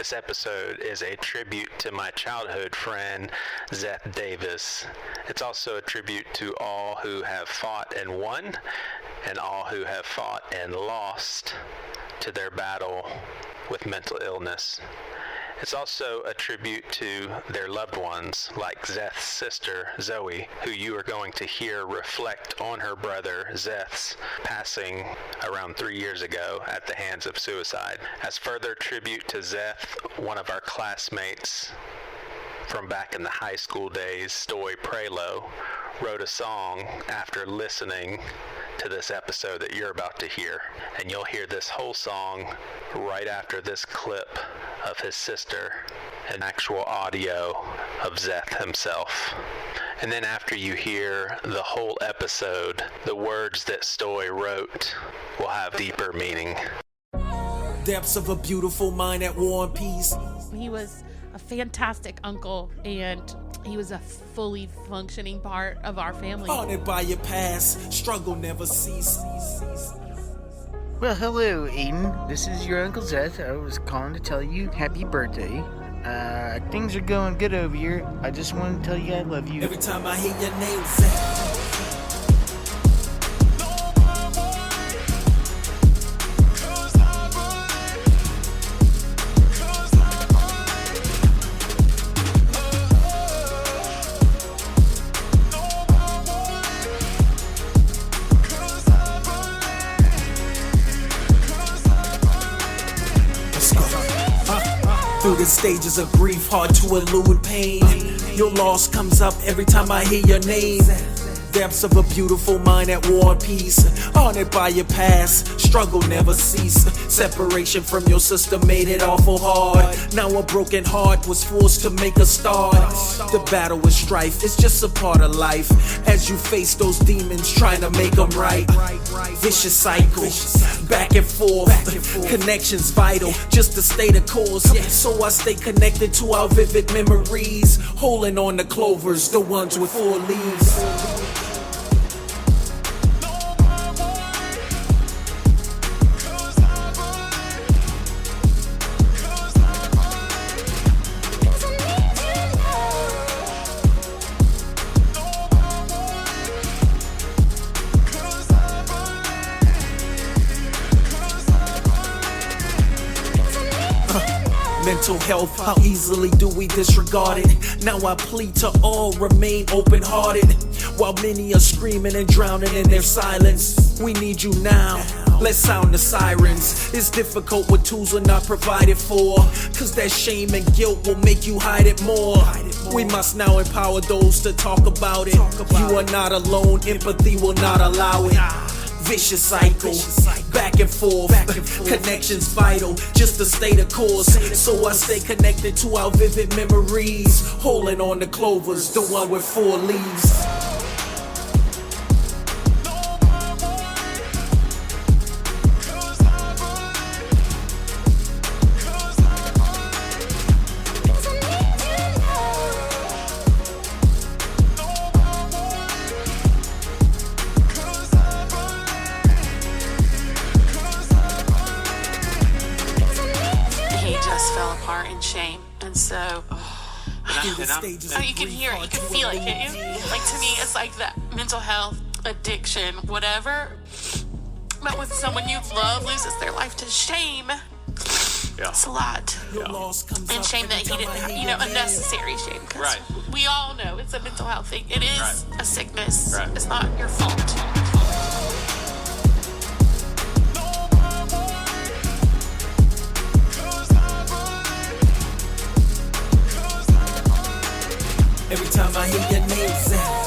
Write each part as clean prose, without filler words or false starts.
This episode is a tribute to my childhood friend, Zeth Davis. It's also a tribute to all who have fought and won, and all who have fought and lost to their battle with mental illness. It's also a tribute to their loved ones, like Zeth's sister, Zoe, who you are going to hear reflect on her brother, Zeth's passing around 3 years ago at the hands of suicide. As further tribute to Zeth, one of our classmates from back in the high school days, Stoy Prioleau, wrote a song after listening to this episode that you're about to hear. And you'll hear this whole song right after this clip of his sister, an actual audio of Zeth himself. And then after you hear the whole episode, the words that Stoy wrote will have deeper meaning. Depths of a beautiful mind at war and peace. He was a fantastic uncle, and he was a fully functioning part of our family. Haunted by your past, struggle never cease. Well, hello, Aiden. This is your Uncle Zeth. I was calling to tell you happy birthday. Things are going good over here. I just want to tell you I love you. Every time I hear your name, Zeth. Through the stages of grief, hard to elude pain. Your loss comes up every time I hear your name. Depths of a beautiful mind at war and peace. Haunted by your past, struggle never cease. Separation from your sister made it awful hard. Now a broken heart was forced to make a start. The battle with strife is just a part of life. As you face those demons trying to make them right. Vicious cycle, back and forth. Connections vital, just to stay the course. So I stay connected to our vivid memories. Holding on the clovers, the ones with 4 leaves. Mental health, how easily do we disregard it? Now I plead to all, remain open-hearted. While many are screaming and drowning in their silence, we need you now. Let's sound the sirens. It's difficult when tools are not provided for, cause that shame and guilt will make you hide it more. We must now empower those to talk about it. You are not alone, empathy will not allow it. Vicious cycle, back and forth. Connections vital, just to stay the course. So I stay connected to our vivid memories. Holding on the clovers, the one with 4 leaves. Fell apart in shame, and so you can hear it, you can feel it, can't you? Like, to me, it's like that mental health, addiction, whatever. But when someone you love loses their life to shame, it's a lot. And shame that he didn't, unnecessary shame. Because we all know it's a mental health thing. It is a sickness. It's not your fault. Every time I hear your name, Zeth.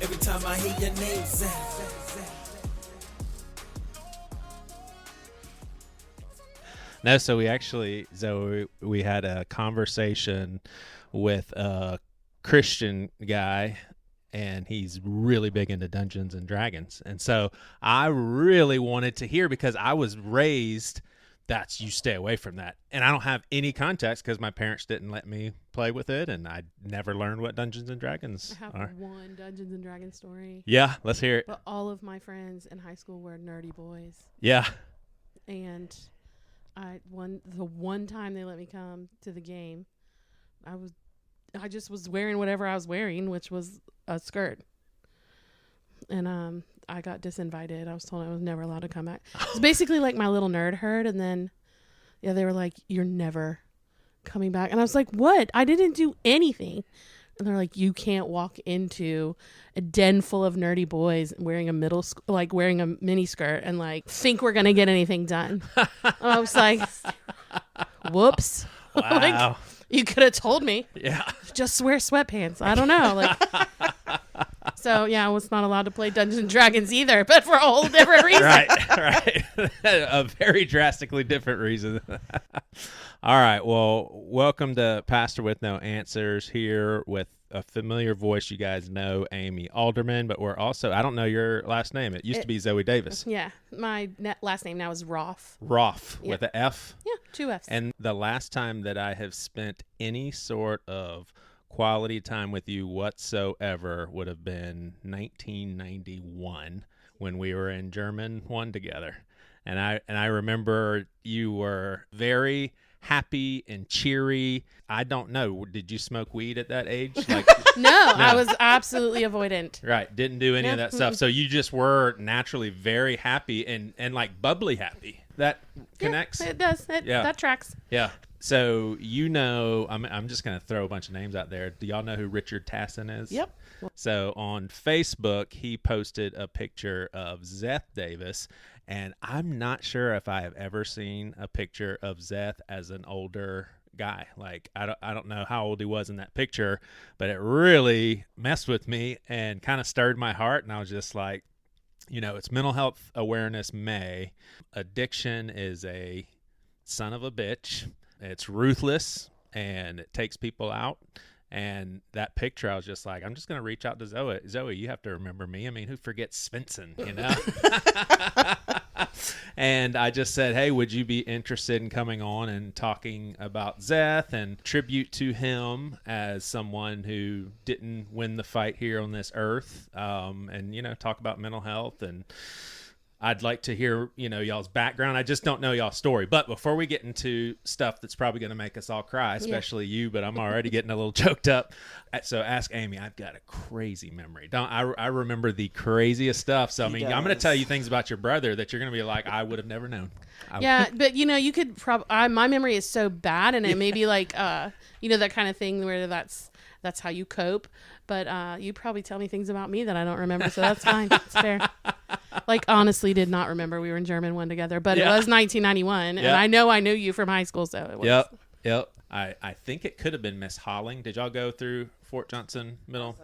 Every time I hear your name, Zeth. No, so we actually, Zoe, we had a conversation with a Christian guy, and he's really big into Dungeons and Dragons. And so I really wanted to hear, because I was raised that's you stay away from that. And I don't have any context because my parents didn't let me play with it, and I never learned what Dungeons and Dragons I have are. one Dungeons and Dragons story. Yeah, let's hear it. But all of my friends in high school were nerdy boys. Yeah. And the one time they let me come to the game, I just was wearing whatever I was wearing, which was a skirt. And I got disinvited. I was told I was never allowed to come back. It's basically like my little nerd herd. And then, yeah, they were like, "You're never coming back." And I was like, "What? I didn't do anything." And they're like, "You can't walk into a den full of nerdy boys wearing a wearing a mini skirt and like think we're gonna get anything done." And I was like, "Whoops!" Wow. Like, you could have told me. Yeah. Just wear sweatpants. I don't know. Like, so yeah, I was not allowed to play Dungeons and Dragons either, but for a whole different reason. Right. A very drastically different reason. All right. Well, welcome to Pastor with No Answers, here with a familiar voice you guys know, Amy Alderman, but we're also, I don't know your last name. It used to be Zoe Davis. Yeah. My last name now is Roff. Roff, Yeah. with an F. Yeah, 2 Fs. And the last time that I have spent any sort of quality time with you whatsoever would have been 1991 when we were in German 1 together. And I remember you were very happy and cheery. I don't know. Did you smoke weed at that age? Like, No, I was absolutely avoidant. right. Didn't do any of No, that stuff. So you just were naturally very happy and like bubbly happy. That connects. Yeah, it does. That tracks. Yeah. So, I'm just going to throw a bunch of names out there. Do y'all know who Richard Tassin is? Yep. So on Facebook, he posted a picture of Zeth Davis, and I'm not sure if I have ever seen a picture of Zeth as an older guy. Like, I don't know how old he was in that picture, but it really messed with me and kind of stirred my heart, and I was just like, it's Mental Health Awareness May. Addiction is a son of a bitch. It's ruthless, and it takes people out. And that picture, I was just like, I'm just going to reach out to Zoe. Zoe, you have to remember me. I mean, who forgets Svendsen, And I just said, hey, would you be interested in coming on and talking about Zeth and tribute to him as someone who didn't win the fight here on this earth, and, talk about mental health. And I'd like to hear, y'all's background. I just don't know y'all's story. But before we get into stuff that's probably going to make us all cry, especially you, but I'm already getting a little choked up. So ask Amy. I've got a crazy memory. I remember the craziest stuff. So, I'm going to tell you things about your brother that you're going to be like, I would have never known. Yeah, but, you could probably, my memory is so bad, and it may be like, that kind of thing where that's how you cope. But you probably tell me things about me that I don't remember, so that's fine. It's fair. Like, honestly did not remember we were in German 1 together, but it was 1991, and I know I knew you from high school, so it was. Yep. I think it could have been Miss Holling. Did y'all go through Fort Johnson Middle?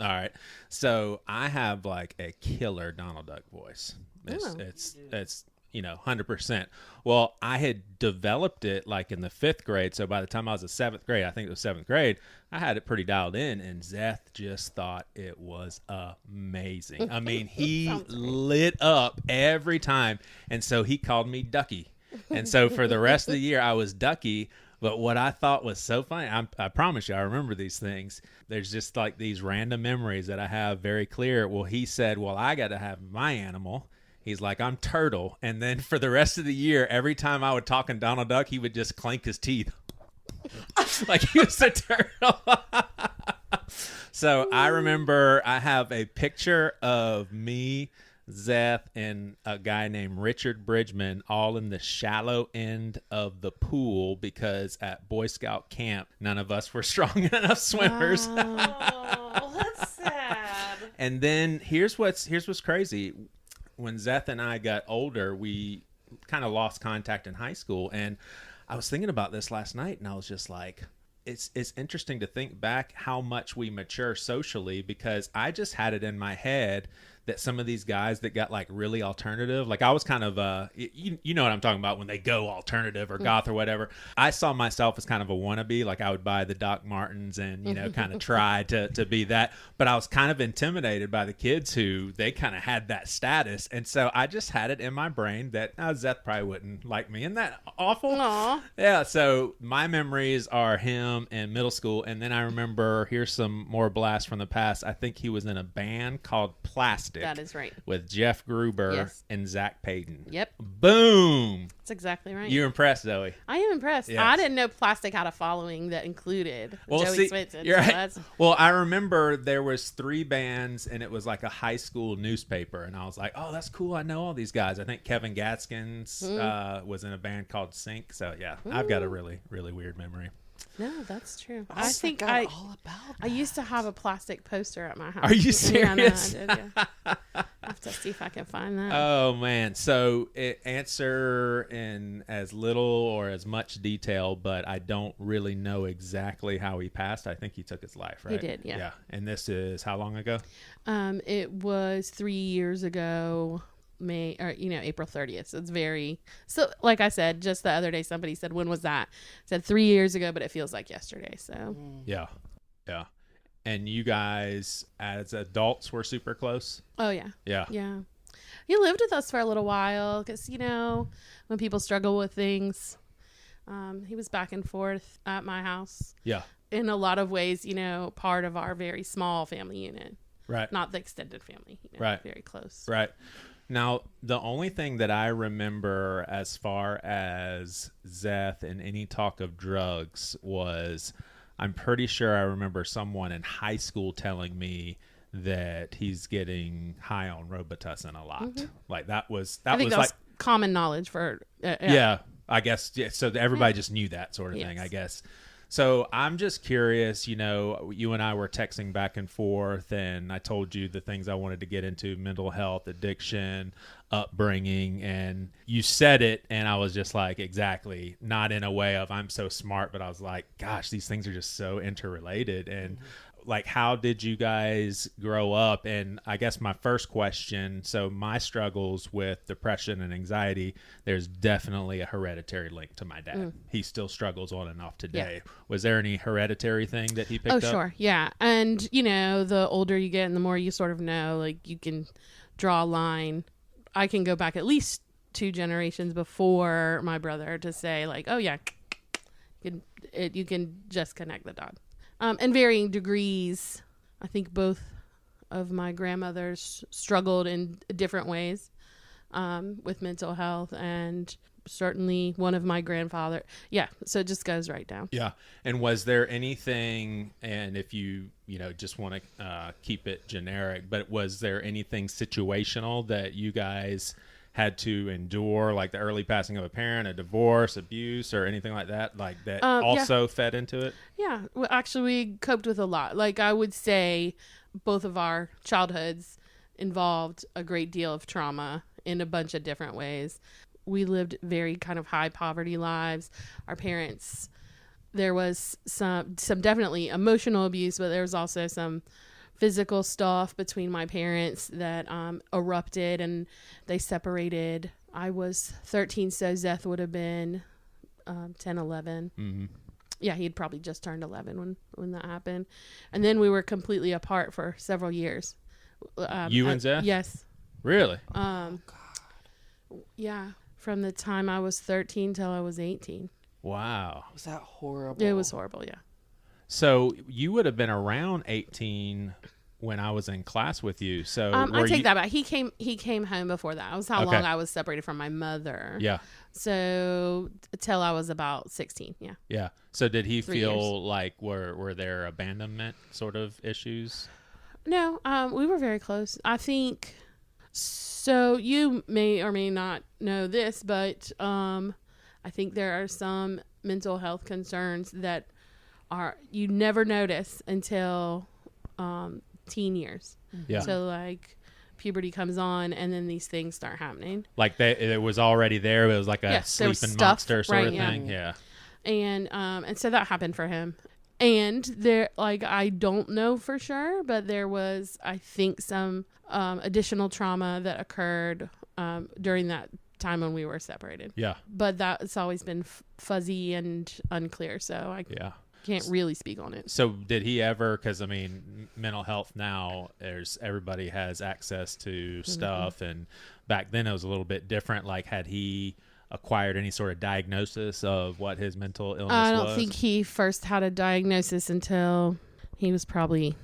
All right. So I have like a killer Donald Duck voice. It's 100%. Well, I had developed it like in the 5th grade. So by the time I was in 7th grade, I think it was 7th grade, I had it pretty dialed in, and Zeth just thought it was amazing. I mean, he lit up every time. And so he called me Ducky. And so for the rest of the year, I was Ducky. But what I thought was so funny, I promise you, I remember these things. There's just like these random memories that I have very clear. Well, he said, well, I got to have my animal. He's like, I'm Turtle. And then for the rest of the year, every time I would talk in Donald Duck, he would just clank his teeth. Like he was a turtle. So I remember I have a picture of me, Zeth, and a guy named Richard Bridgman all in the shallow end of the pool because at Boy Scout camp, none of us were strong enough swimmers. Oh, that's sad. And then here's what's crazy. When Zeth and I got older, we kind of lost contact in high school. And I was thinking about this last night, and I was just like, it's interesting to think back how much we mature socially, because I just had it in my head that some of these guys that got like really alternative, like I was kind of you know what I'm talking about when they go alternative or goth or whatever. I saw myself as kind of a wannabe. Like I would buy the Doc Martens and, you know, kind of try to be that. But I was kind of intimidated by the kids who they kind of had that status. And so I just had it in my brain that Zeth probably wouldn't like me. Isn't that awful? Aww. Yeah. So my memories are him in middle school. And then I remember, here's some more blasts from the past. I think he was in a band called Plastic. That is right. With Jeff Gruber Yes. and Zach Payton. Yep. Boom. That's exactly right. You're impressed, Zoe. I am impressed. Yes. I didn't know Plastic had a following that included Joey Svendsen. You're So right. Well, I remember there was 3 bands, and it was like a high school newspaper, and I was like, "Oh, that's cool. I know all these guys." I think Kevin Gaskins was in a band called Sync. So yeah, I've got a really, really weird memory. No, that's true. I think forgot all about I used to have a Plastic poster at my house. Are you serious? Yeah, no, I did, yeah. I have to see if I can find that. Oh man! So answer in as little or as much detail, but I don't really know exactly how he passed. I think he took his life, right? He did, yeah. Yeah. And this is how long ago? It was 3 years ago. April 30th. So it's like I said, just the other day, somebody said, when was that? I said 3 years ago, but it feels like yesterday. So Yeah. Yeah. And you guys as adults were super close? Oh yeah. Yeah. Yeah. He lived with us for a little while because, you know, when people struggle with things, he was back and forth at my house. Yeah. In a lot of ways, you know, part of our very small family unit. Right. Not the extended family. You know, Right. Very close. Right. Now, the only thing that I remember as far as Zeth and any talk of drugs was, I'm pretty sure I remember someone in high school telling me that he's getting high on Robitussin a lot. Mm-hmm. Like that was I think that was common knowledge for yeah, I guess. Yeah, so everybody just knew that sort of thing, Yes. I guess. So I'm just curious, you know, you and I were texting back and forth, and I told you the things I wanted to get into: mental health, addiction, upbringing, and you said it, and I was just like, exactly, not in a way of I'm so smart, but I was like, gosh, these things are just so interrelated. And like, how did you guys grow up? And I guess my first question, so my struggles with depression and anxiety, there's definitely a hereditary link to my dad. He still struggles on and off today. Yeah. Was there any hereditary thing that he picked up? Oh, sure. Yeah. And, you know, the older you get and the more you sort of know, like, you can draw a line. I can go back at least 2 generations before my brother to say, like, oh, yeah, you can just connect the dots. In varying degrees. I think both of my grandmothers struggled in different ways with mental health, and certainly one of my grandfather. Yeah, so it just goes right down. Yeah. And was there anything, and if you just want to keep it generic, but was there anything situational that you guys had to endure, like the early passing of a parent, a divorce, abuse, or anything like that, like that also fed into it? Yeah. Well, actually, we coped with a lot. Like, I would say both of our childhoods involved a great deal of trauma in a bunch of different ways. We lived very kind of high poverty lives. Our parents, there was some definitely emotional abuse, but there was also some physical stuff between my parents that erupted, and they separated. I was 13, so Zeth would have been 10, 11. Mm-hmm. Yeah, he'd probably just turned 11 when that happened. And then we were completely apart for several years. You and Zeth? Yes. Really? God. Yeah, from the time I was 13 till I was 18. Wow. Was that horrible? It was horrible, yeah. So you would have been around 18 when I was in class with you. So I take that back. He came home before that. That was how long I was separated from my mother. Yeah. So till I was about 16. Yeah. Yeah. So did he 3 feel years. like were there abandonment sort of issues? No, we were very close. I think. So you may or may not know this, but I think there are some mental health concerns that you never notice until teen years. Yeah. So like puberty comes on, and then these things start happening. Like it was already there. It was like a Yes, there was sleeping stuff, monster sort right, of yeah. thing. Yeah. And so that happened for him. And there, like, I don't know for sure, but there was, I think, some additional trauma that occurred during that time when we were separated. Yeah. But that's always been fuzzy and unclear, so I can't really speak on it. So did he ever, because I mean, mental health now, everybody has access to stuff, and back then it was a little bit different. Like, had he acquired any sort of diagnosis of what his mental illness was? I don't think he first had a diagnosis until he was probably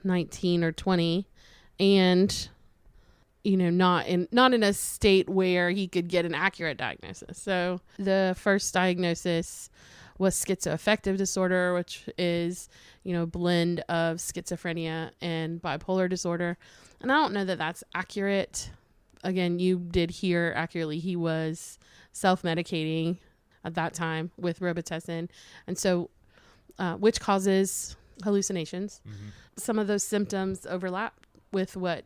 19 or 20, and not in a state where he could get an accurate diagnosis. So the first diagnosis was schizoaffective disorder, which is a blend of schizophrenia and bipolar disorder. And I don't know that that's accurate. Again, you did hear accurately, he was self-medicating at that time with Robitussin, and so which causes hallucinations. Some of those symptoms overlap with what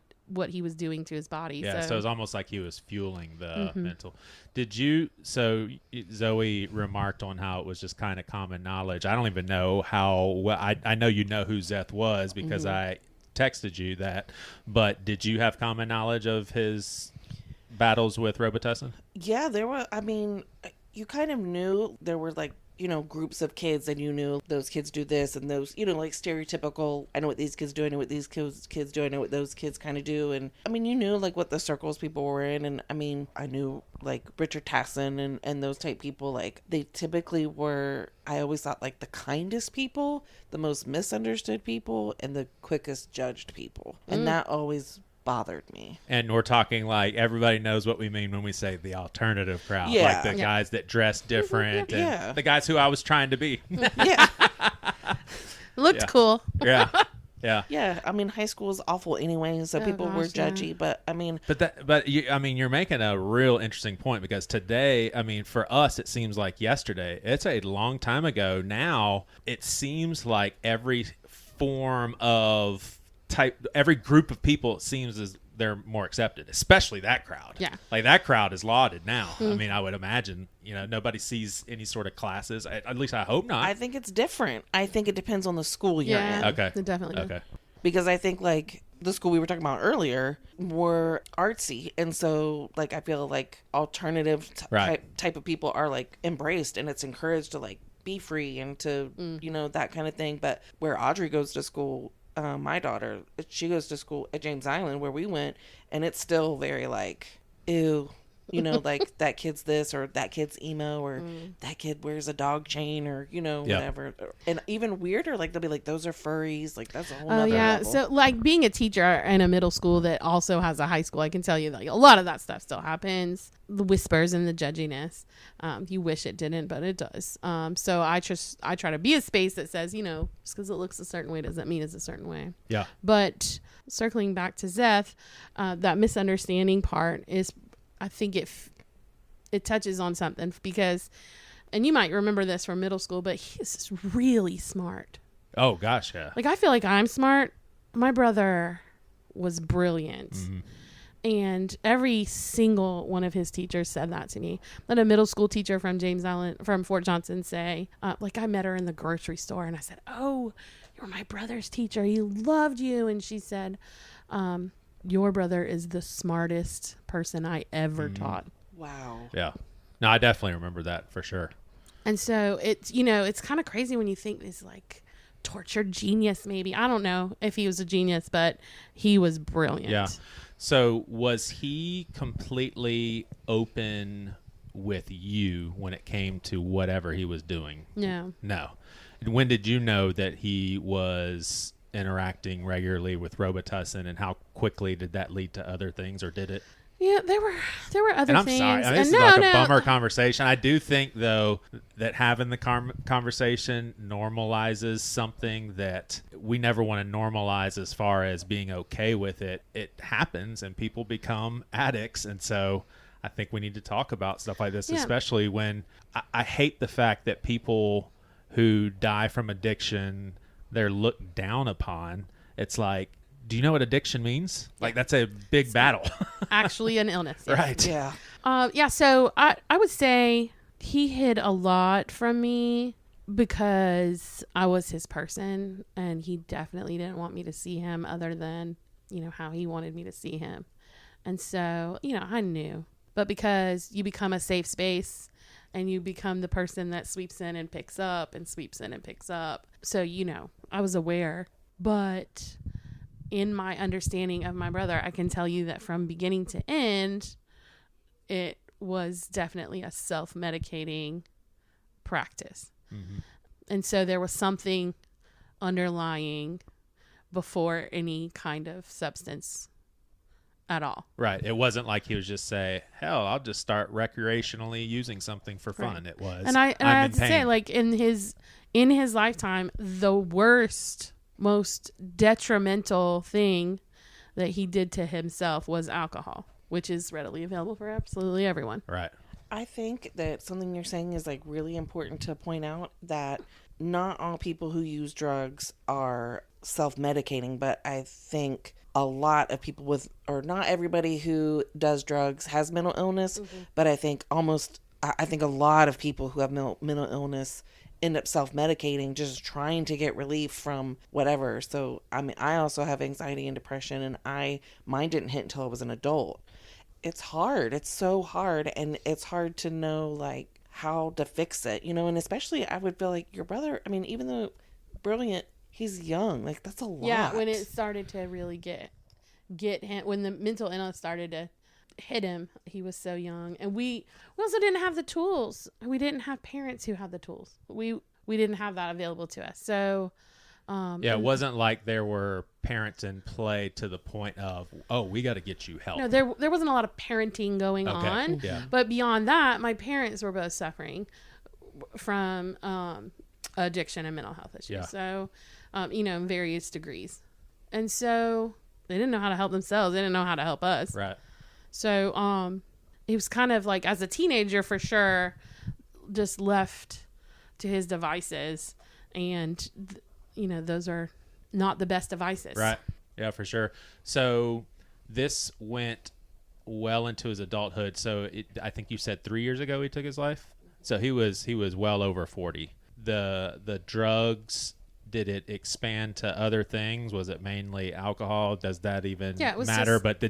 he was doing to his body. Yeah, so it's almost like he was fueling the mental. Did you? So Zoe remarked on how it was just kind of common knowledge. I don't even know how. Well, I know you know who Zeth was because I texted you that. But did you have common knowledge of his battles with Robitussin? Yeah, there were. I mean, you kind of knew there were like, groups of kids, and you knew those kids do this and those, like stereotypical, I know what these kids do, I know what these kids do, I know what those kids kind of do. And I mean, you knew like what the circles people were in. And I mean, I knew like Richard Tassin and those type people, like they typically were, I always thought, like the kindest people, the most misunderstood people, and the quickest judged people. And that always bothered me. And we're talking like everybody knows what we mean when we say the alternative crowd. Yeah. Like the guys that dress different and the guys who I was trying to be. Yeah. Looked cool. Yeah. Yeah. Yeah. I mean, high school is awful anyway, so people were judgy, but I mean. You're making a real interesting point, because today, I mean, for us, it seems like yesterday. It's a long time ago. Now, it seems like every form of every group of people, it seems as they're more accepted, especially that crowd. Yeah. Like that crowd is lauded now. I mean, I would imagine, nobody sees any sort of classes. At least I hope not. I think it's different. I think it depends on the school you're in. Okay. It definitely. Okay. Because I think like the school we were talking about earlier were artsy. And so like, I feel like alternative type of people are like embraced, and it's encouraged to like be free and to, that kind of thing. But where Audrey goes to school, my daughter, she goes to school at James Island where we went, and it's still very like, ew, like that kid's this, or that kid's emo, or that kid wears a dog chain, or whatever. And even weirder, like they'll be like, those are furries, like that's a whole nother level. So like being a teacher in a middle school that also has a high school, I can tell you like a lot of that stuff still happens. The whispers and the judginess, you wish it didn't, but it does. So I try to be a space that says, just because it looks a certain way doesn't mean it's a certain way. Yeah. But circling back to Zeth, that misunderstanding part is, I think it touches on something, because, and you might remember this from middle school, but he's really smart. Oh gosh, yeah. Like I feel like I'm smart. My brother was brilliant. And every single one of his teachers said that to me. Let a middle school teacher from James Island, from Fort Johnson, say, like I met her in the grocery store, and I said, "Oh, you're my brother's teacher. He loved you." And she said, "Your brother is the smartest person I ever taught." Wow. Yeah. No, I definitely remember that for sure. And so it's, it's kind of crazy when you think he's like tortured genius, maybe. I don't know if he was a genius, but he was brilliant. Yeah. So was he completely open with you when it came to whatever he was doing? No. No. When did you know that he was interacting regularly with Robitussin, and how quickly did that lead to other things, or did it? Yeah, there were other and I'm things. sorry, this is like a bummer conversation. I do think, though, that having the conversation normalizes something that we never want to normalize as far as being okay with it. It happens, and people become addicts, and so I think we need to talk about stuff like this, especially when I hate the fact that people who die from addiction, they're looked down upon. It's like, do you know what addiction means? Like, that's a big battle. Actually an illness. Yes. Right. Yeah. So I would say he hid a lot from me because I was his person, and he definitely didn't want me to see him other than, how he wanted me to see him. And so, I knew. But because you become a safe space and you become the person that sweeps in and picks up and sweeps in and picks up. So, I was aware. But in my understanding of my brother, I can tell you that from beginning to end, it was definitely a self-medicating practice. Mm-hmm. And so there was something underlying before any kind of substance at all. Right. It wasn't like he was just say, hell, I'll just start recreationally using something for fun. Right. It was. And I have to say, like, in his lifetime, the worst, most detrimental thing that he did to himself was alcohol, which is readily available for absolutely everyone. Right. I think that something you're saying is like really important to point out, that not all people who use drugs are self-medicating, but I think a lot of people or not everybody who does drugs has mental illness, but I think a lot of people who have mental illness end up self-medicating, just trying to get relief from whatever. So, I also have anxiety and depression, and mine didn't hit until I was an adult. It's hard. It's so hard. And it's hard to know, like, how to fix it, and especially I would feel like your brother, even though brilliant, he's young. Like, that's a lot. Yeah. When it started to really get him, when the mental illness started to hit him, he was so young. And we also didn't have the tools. We didn't have parents who had the tools. We didn't have that available to us. So, it wasn't like there were parents in play to the point of, oh, we got to get you help. No, there wasn't a lot of parenting going on. Yeah. But beyond that, my parents were both suffering from addiction and mental health issues. Yeah. So, in various degrees. And so they didn't know how to help themselves. They didn't know how to help us. Right. So he was kind of like, as a teenager for sure, just left to his devices. And those are not the best devices. Right. Yeah, for sure. So this went well into his adulthood. So I think you said 3 years ago he took his life. So he was well over 40. The drugs, did it expand to other things? Was it mainly alcohol? Does that even matter? But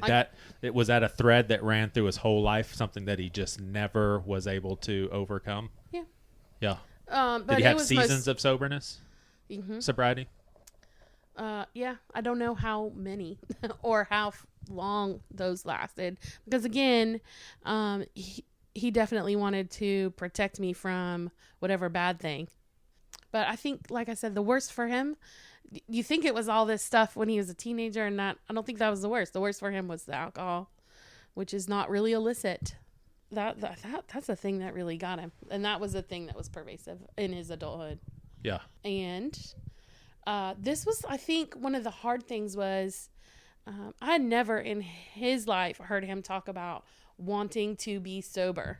was that a thread that ran through his whole life? Something that he just never was able to overcome? Yeah. Yeah. But did he have seasons of soberness? Mm-hmm. Sobriety? Yeah, I don't know how many or how long those lasted, because again, he definitely wanted to protect me from whatever bad thing. But I think, like I said, the worst for him, you think it was all this stuff when he was a teenager, and I don't think that was the worst. The worst for him was the alcohol, which is not really illicit. That's the thing that really got him, and that was the thing that was pervasive in his adulthood. Yeah. And this was, I think, one of the hard things was I had never in his life heard him talk about wanting to be sober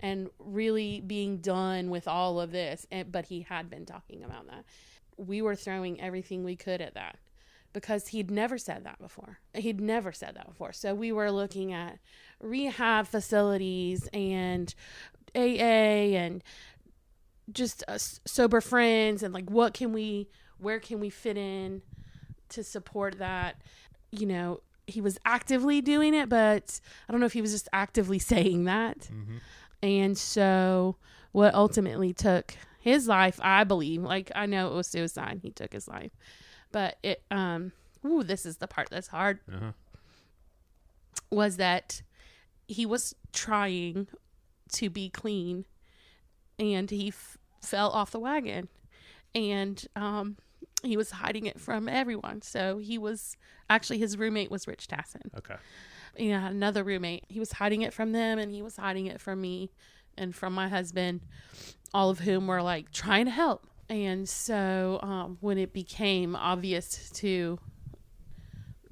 and really being done with all of this. But he had been talking about that. We were throwing everything we could at that because he'd never said that before. So we were looking at rehab facilities and AA and just sober friends and like where can we fit in to support that. He was actively doing it, but I don't know if he was just actively saying that. Mm-hmm. And so what ultimately took his life, I believe, like I know it was suicide, he took his life, but it this is the part that's hard. Uh-huh. Was that he was trying to be clean and he fell off the wagon, and he was hiding it from everyone. So his roommate was Rich Tassin. Okay. Another roommate. He was hiding it from them, and he was hiding it from me and from my husband, all of whom were like trying to help. And so when it became obvious to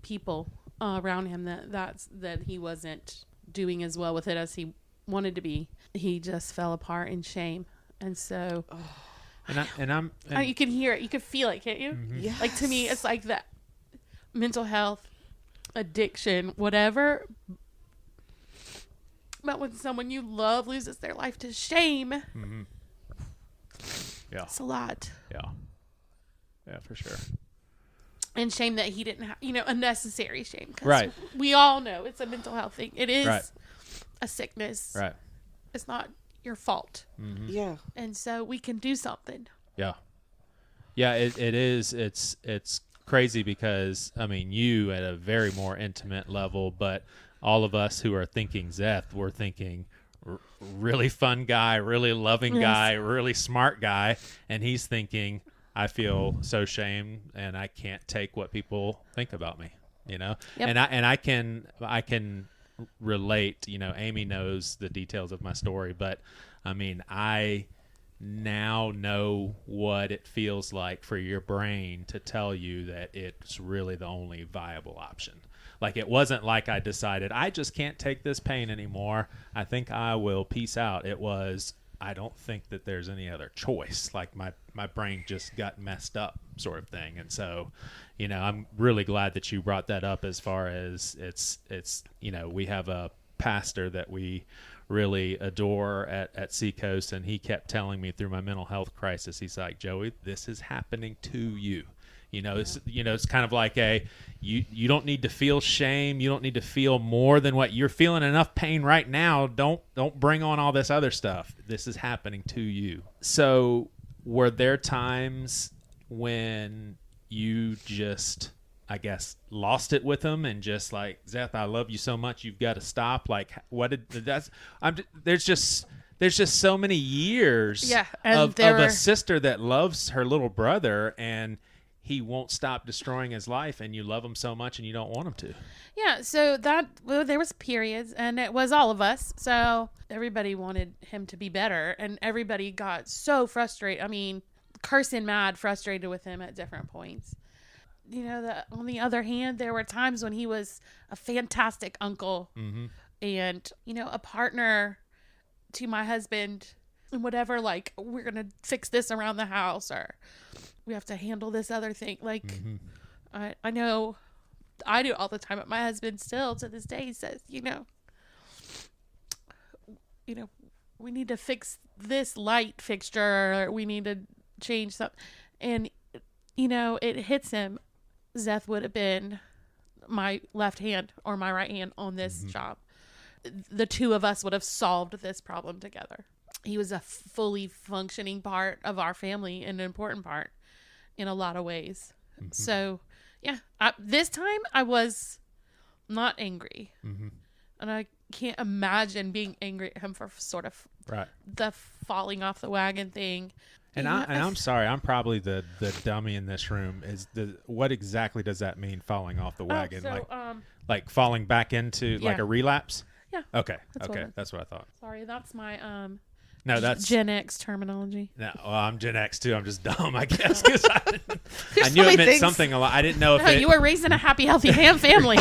people around him that he wasn't doing as well with it as he wanted to be, he just fell apart in shame. And so you can hear it, you can feel it, can't you? Mm-hmm. Yes. Like, to me, it's like that mental health, addiction, whatever. But when someone you love loses their life to shame, mm-hmm. Yeah. It's a lot. Yeah, for sure. And shame that he didn't have, unnecessary shame. 'Cause Right. we all know it's a mental health thing. It is Right. a sickness. Right. It's not your fault. Mm-hmm. Yeah. And so we can do something. Yeah. Yeah, it is. It's crazy because, I mean, you at a very more intimate level, but all of us who are thinking Zeth, we're thinking really fun guy, really loving guy, really smart guy. And he's thinking, I feel so shamed and I can't take what people think about me, Yep. And I can relate, Amy knows the details of my story, but I mean, I now know what it feels like for your brain to tell you that it's really the only viable option. Like, it wasn't like I decided I just can't take this pain anymore, I think I will peace out. It was, I don't think that there's any other choice. Like, my brain just got messed up, sort of thing. And so, I'm really glad that you brought that up, as far as it's we have a pastor that we really adore at Seacoast, and he kept telling me through my mental health crisis, he's like, Joey, this is happening to you. It's kind of like you don't need to feel shame. You don't need to feel more than what you're feeling. Enough pain right now. Don't bring on all this other stuff. This is happening to you. So were there times when you just, I guess, lost it with him and just like, Zeth, I love you so much, you've got to stop? Like, there's just so many years of a sister that loves her little brother, and he won't stop destroying his life, and you love him so much and you don't want him to. Yeah, so there was periods, and it was all of us. So everybody wanted him to be better, and everybody got so frustrated. I mean, cursing mad, frustrated with him at different points. On the other hand, there were times when he was a fantastic uncle, and, a partner to my husband, and whatever, like, we're going to fix this around the house, or we have to handle this other thing. Like, I know I do all the time, but my husband still to this day says, we need to fix this light fixture, or we need to change something. And, it hits him. Zeth would have been my left hand or my right hand on this job. The two of us would have solved this problem together. He was a fully functioning part of our family, and an important part in a lot of ways. So, yeah, this time I was not angry. And I can't imagine being angry at him for sort of the falling off the wagon thing. And I'm sorry, I'm probably the dummy in this room. What exactly does that mean, falling off the wagon? Like falling back into like a relapse? Yeah. Okay. That's what I thought. Sorry, that's my no, that's Gen X terminology. No, well, I'm Gen X too. I'm just dumb, I guess, because I knew it meant something a lot. I didn't know if you were raised in a happy, healthy ham family.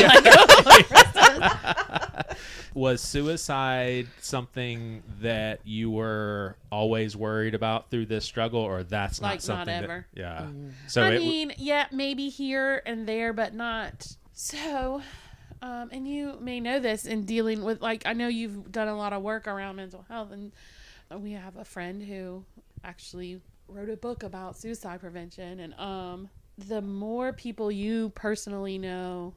Was suicide something that you were always worried about through this struggle, or that's not something? Not ever. Yeah. So I mean, maybe here and there, but not. So, and you may know this in dealing with, like, I know you've done a lot of work around mental health, and we have a friend who actually wrote a book about suicide prevention, and the more people you personally know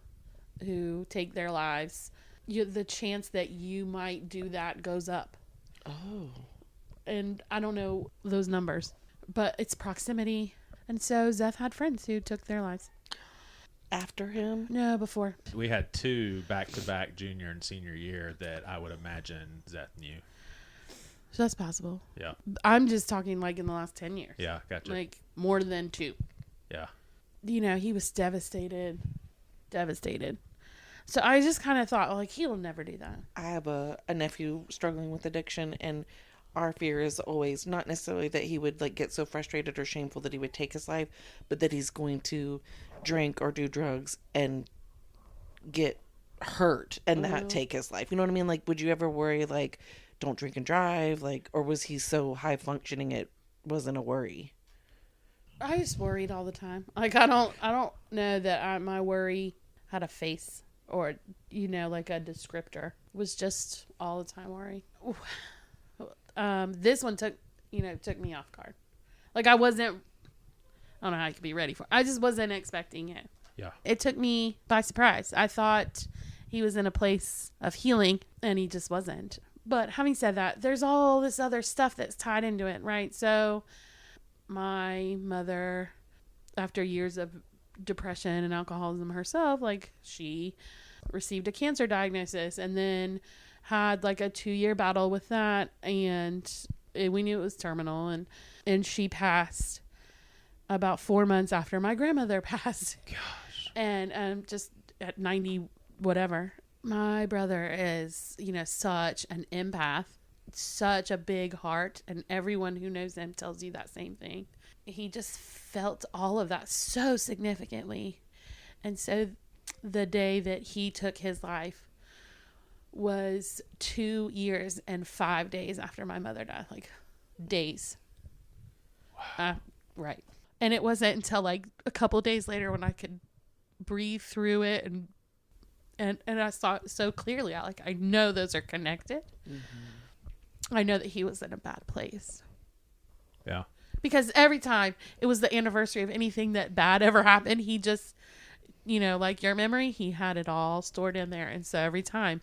who take their lives, the chance that you might do that goes up. Oh. And I don't know those numbers, but it's proximity. And so Zeth had friends who took their lives. After him? No, before. We had 2 back-to-back junior and senior year that I would imagine Zeth knew. So that's possible. Yeah. I'm just talking like in the last 10 years. Yeah, gotcha. Like more than 2. Yeah. He was devastated. So I just kind of thought, like, he'll never do that. I have a nephew struggling with addiction, and our fear is always not necessarily that he would like get so frustrated or shameful that he would take his life, but that he's going to drink or do drugs and get hurt and that take his life. You know what I mean? Like, would you ever worry, like, don't drink and drive, like, or was he so high functioning it wasn't a worry? I just worried all the time. Like, I don't know that my worry had a face or, like a descriptor. It was just all the time worry. This one took me off guard. Like, I don't know how I could be ready for it. I just wasn't expecting it. Yeah. It took me by surprise. I thought he was in a place of healing, and he just wasn't. But having said that, there's all this other stuff that's tied into it, right? So my mother, after years of depression and alcoholism herself, like, she received a cancer diagnosis and then had like a 2-year battle with that, and we knew it was terminal, and she passed about 4 months after my grandmother passed. Gosh. And just at 90 whatever. My brother is, such an empath, such a big heart, and everyone who knows him tells you that same thing. He just felt all of that so significantly. And so the day that he took his life was 2 years and 5 days after my mother died. Like, days. Wow. Right. And it wasn't until like a couple of days later when I could breathe through it and I saw it so clearly. I know those are connected. Mm-hmm. I know that he was in a bad place. Yeah. Because every time it was the anniversary of anything that bad ever happened, he just, like your memory, he had it all stored in there. And so every time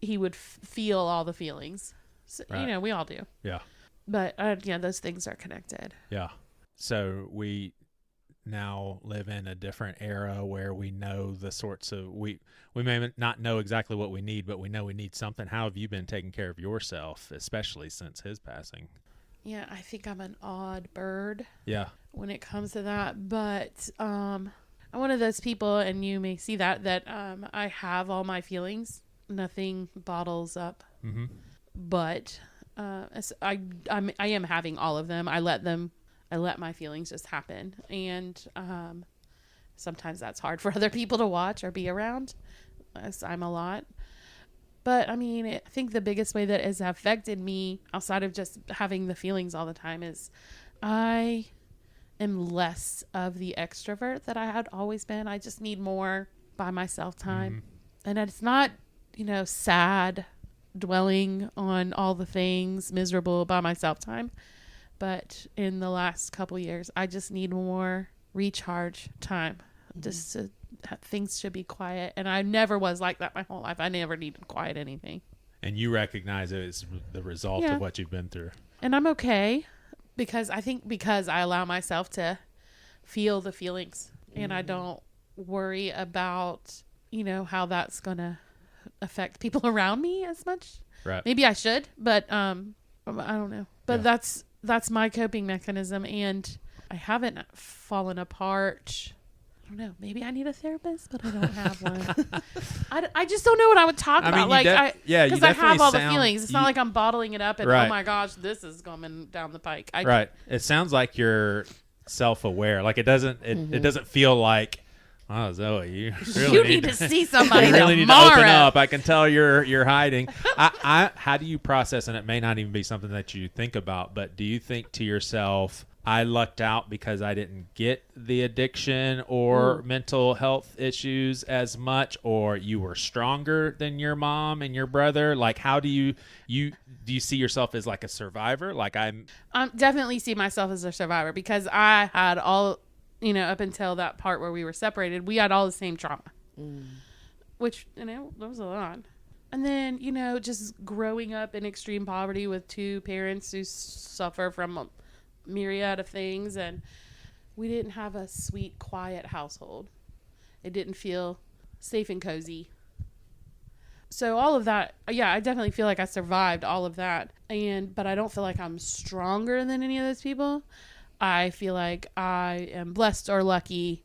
he would feel all the feelings. So, right. We all do. Yeah. But those things are connected. Yeah. So we now live in a different era where we know the sorts of, we may not know exactly what we need, but we know we need something. How have you been taking care of yourself, especially since his passing? Yeah, I think I'm an odd bird. Yeah. When it comes to that, but I'm one of those people, and you may see that I have all my feelings. Nothing bottles up. Mm-hmm. But I am having all of them. I let my feelings just happen, and sometimes that's hard for other people to watch or be around, as I'm a lot. But I mean, I think the biggest way that has affected me outside of just having the feelings all the time is I am less of the extrovert that I had always been. I just need more by myself time. Mm-hmm. And it's not, sad, dwelling on all the things, miserable by myself time. But in the last couple years, I just need more recharge time. Mm-hmm. Just to things should be quiet. And I never was like that my whole life. I never needed quiet anything. And you recognize it as the result of what you've been through. And I'm okay because I allow myself to feel the feelings, and I don't worry about, how that's going to affect people around me as much. Right. Maybe I should, but I don't know. But that's my coping mechanism, and I haven't fallen apart. I don't know. Maybe I need a therapist, but I don't have one. I just don't know what I would talk about. Because I have all the feelings. It's not like I'm bottling it up and, oh my gosh, this is coming down the pike. Right. It sounds like you're self-aware. Like it doesn't feel like, oh, Zoe, you really need to see somebody you really tomorrow. Need to open up. I can tell you're hiding. How do you process, and it may not even be something that you think about, but do you think to yourself, I lucked out because I didn't get the addiction or mental health issues as much, or you were stronger than your mom and your brother? Like, how do you see yourself as like a survivor? Like I definitely see myself as a survivor because I had all, up until that part where we were separated, we had all the same trauma, which, there was a lot. And then, just growing up in extreme poverty with two parents who suffer from a myriad of things, and we didn't have a sweet, quiet household. It didn't feel safe and cozy. So all of that, I definitely feel like I survived all of that, but I don't feel like I'm stronger than any of those people. I feel like I am blessed or lucky.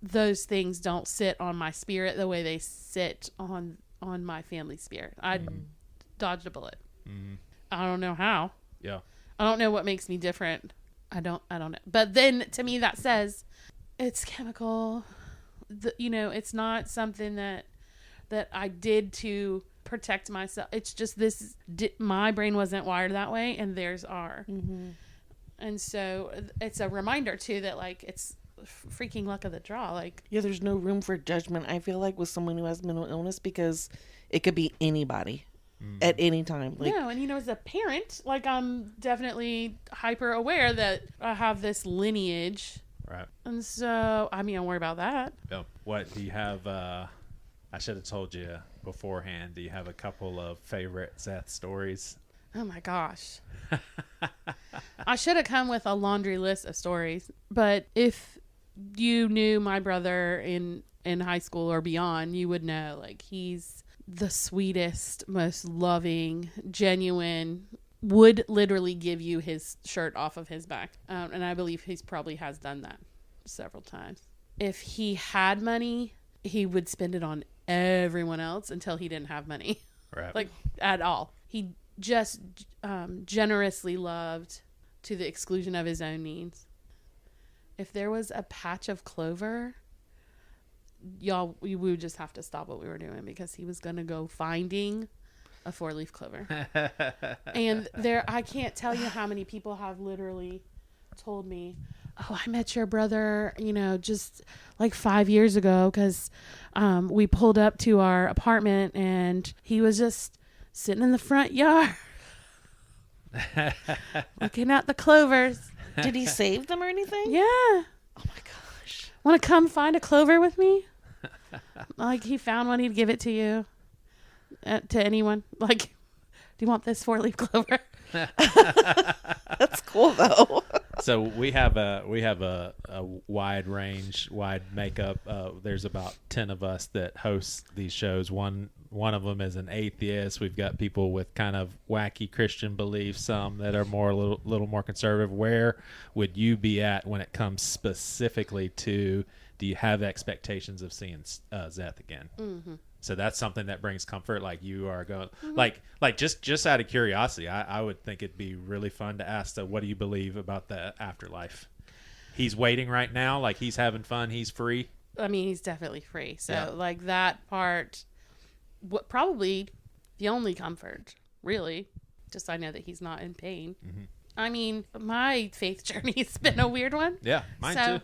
Those things don't sit on my spirit the way they sit on my family spirit. I dodged a bullet. Mm-hmm. I don't know how. Yeah. I don't know what makes me different. I don't know. But then to me that says it's chemical. It's not something that I did to protect myself. It's just my brain wasn't wired that way, and theirs are. Mm-hmm. And so it's a reminder too that like it's freaking luck of the draw. Like, there's no room for judgment, I feel like, with someone who has mental illness, because it could be anybody. at any time. Like, no, and as a parent, like, I'm definitely hyper aware that I have this lineage. Right. And so, I mean, I worry about that. Oh, what do you have? I should have told you beforehand. Do you have a couple of favorite Zeth stories? Oh my gosh. I should have come with a laundry list of stories. But if you knew my brother in high school or beyond, you would know, like, he's the sweetest, most loving, genuine, would literally give you his shirt off of his back. And I believe he probably has done that several times. If he had money, he would spend it on everyone else until he didn't have money. Right. Like, at all. He just generously loved to the exclusion of his own needs. If there was a patch of clover, y'all, we would just have to stop what we were doing because he was going to go finding a 4-leaf clover. And I can't tell you how many people have literally told me, oh, I met your brother, just like 5 years ago because we pulled up to our apartment and he was just sitting in the front yard looking at the clovers. did he save them or anything? Yeah. Oh my gosh. Want to come find a clover with me? Like, he found one, he'd give it to you. To anyone. Like, do you want this 4-leaf clover? That's cool though. So we have a wide range, wide makeup. There's about 10 of us that host these shows. One of them is an atheist. We've got people with kind of wacky Christian beliefs, some that are a little more conservative. Where would you be at when it comes specifically to, do you have expectations of seeing Zeth again? Mm-hmm. So that's something that brings comfort. Like, you are going, like just out of curiosity, I would think it'd be really fun to ask, what do you believe about the afterlife? He's waiting right now. Like, he's having fun. He's free. I mean, he's definitely free. So, Yeah. like, that part, probably the only comfort, really. Just I know that he's not in pain. Mm-hmm. I mean, my faith journey has been a weird one. Yeah, mine too.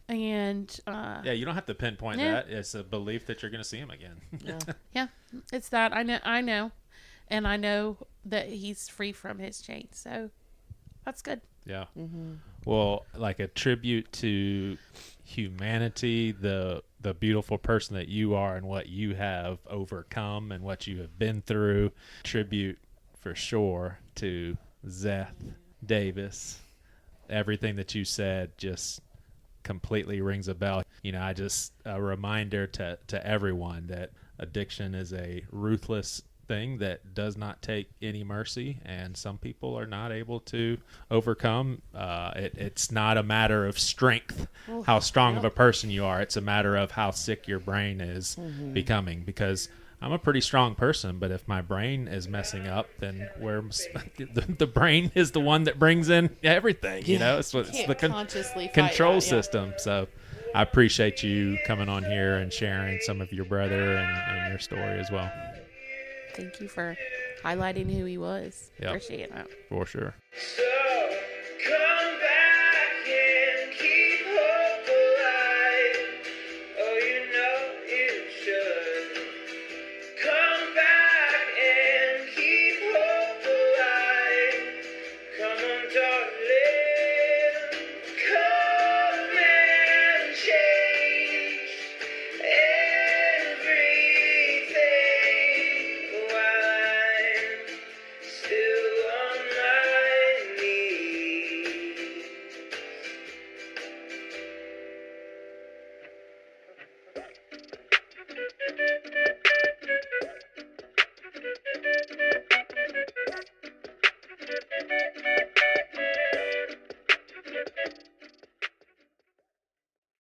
And yeah, you don't have to pinpoint that. It's a belief that you're going to see him again. Yeah, it's that. I know, and I know that he's free from his chains. So that's good. Yeah. Mm-hmm. Well, like a tribute to humanity, the beautiful person that you are and what you have overcome and what you have been through. Tribute for sure to Zeth Davis. Everything that you said just completely rings a bell. I just a reminder to everyone that addiction is a ruthless thing that does not take any mercy, and some people are not able to overcome. It's not a matter of strength, how strong of a person you are. It's a matter of how sick your brain is becoming, because I'm a pretty strong person, but if my brain is messing up, then the brain is the one that brings in everything. It's the control system. So I appreciate you coming on here and sharing some of your brother and your story as well. Thank you for highlighting who he was. Yep. Appreciate it. For sure.